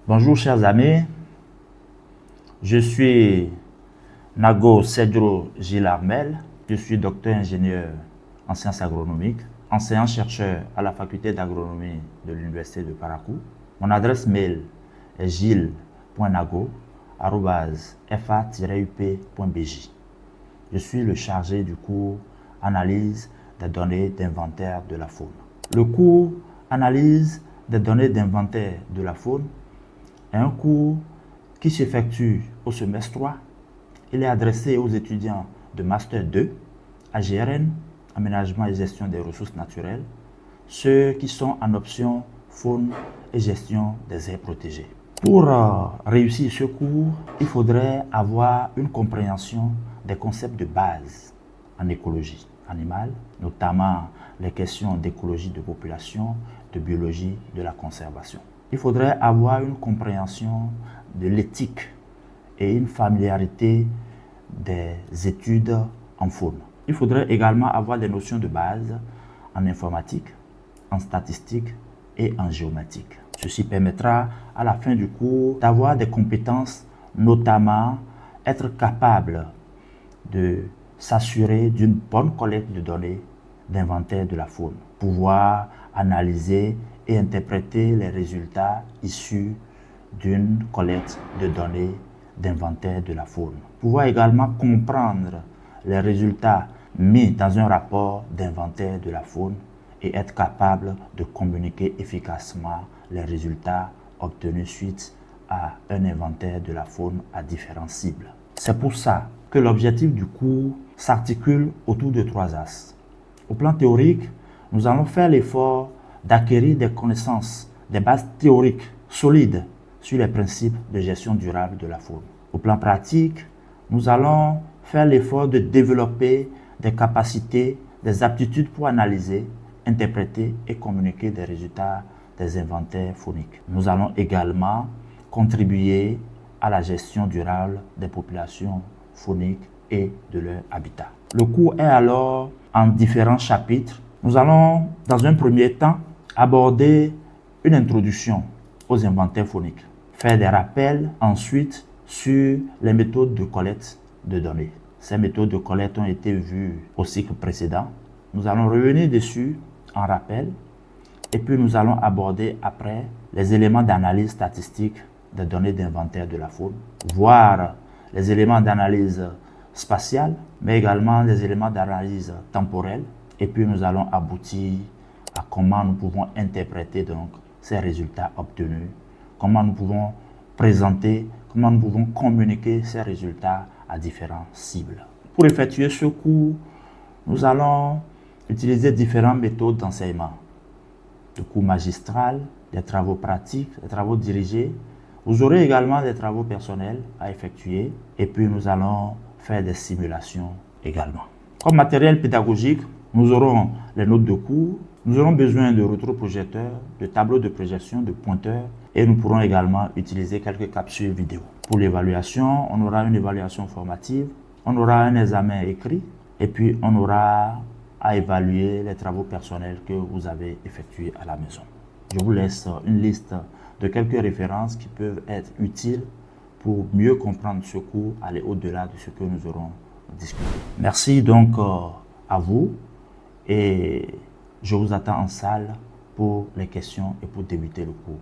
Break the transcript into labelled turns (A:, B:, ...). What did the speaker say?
A: Bonjour chers amis, je suis Nago Cedro Gilles-Armel, je suis docteur ingénieur en sciences agronomiques, enseignant-chercheur à la faculté d'agronomie de l'université de Parakou. Mon adresse mail est gilles.nago@fa-up.bj. Je suis le chargé du cours Analyse des données d'inventaire de la faune. Le cours Analyse des données d'inventaire de la faune est un cours qui s'effectue au semestre 3. Il est adressé aux étudiants de Master 2, AGRN, Aménagement et Gestion des ressources naturelles, ceux qui sont en option Faune et Gestion des aires protégées. Pour réussir ce cours, il faudrait avoir une compréhension des concepts de base en écologie animale, notamment les questions d'écologie de population, de biologie de la conservation. Il faudrait avoir une compréhension de l'éthique et une familiarité des études en faune. Il faudrait également avoir des notions de base en informatique, en statistique et en géomatique. Ceci permettra à la fin du cours d'avoir des compétences, notamment être capable de s'assurer d'une bonne collecte de données d'inventaire de la faune, pouvoir analyser et interpréter les résultats issus d'une collecte de données d'inventaire de la faune. Pouvoir également comprendre les résultats mis dans un rapport d'inventaire de la faune et être capable de communiquer efficacement les résultats obtenus suite à un inventaire de la faune à différentes cibles. C'est pour ça que l'objectif du cours s'articule autour de 3 axes. Au plan théorique, nous allons faire l'effort d'acquérir des connaissances, des bases théoriques solides sur les principes de gestion durable de la faune. Au plan pratique, nous allons faire l'effort de développer des capacités, des aptitudes pour analyser, interpréter et communiquer des résultats des inventaires fauniques. Nous allons également contribuer à la gestion durable des populations fauniques et de leur habitat. Le cours est alors en différents chapitres. Nous allons, dans un premier temps, aborder une introduction aux inventaires fauniques, faire des rappels ensuite sur les méthodes de collecte de données. Ces méthodes de collecte ont été vues au cycle précédent. Nous allons revenir dessus en rappel et puis nous allons aborder après les éléments d'analyse statistique des données d'inventaire de la faune, voir les éléments d'analyse spatiale, mais également les éléments d'analyse temporelle. Et puis nous allons aboutir à comment nous pouvons interpréter donc ces résultats obtenus, comment nous pouvons présenter, comment nous pouvons communiquer ces résultats à différentes cibles. Pour effectuer ce cours, nous allons utiliser différentes méthodes d'enseignement. Le cours magistral, des travaux pratiques, des travaux dirigés. Vous aurez également des travaux personnels à effectuer et puis nous allons faire des simulations également. Comme matériel pédagogique, nous aurons les notes de cours, nous aurons besoin de rétroprojecteurs, de tableaux de projection, de pointeurs et nous pourrons également utiliser quelques capsules vidéo. Pour l'évaluation, on aura une évaluation formative, on aura un examen écrit et puis on aura à évaluer les travaux personnels que vous avez effectués à la maison. Je vous laisse une liste de quelques références qui peuvent être utiles pour mieux comprendre ce cours, aller au-delà de ce que nous aurons discuté. Merci donc à vous et je vous attends en salle pour les questions et pour débuter le cours.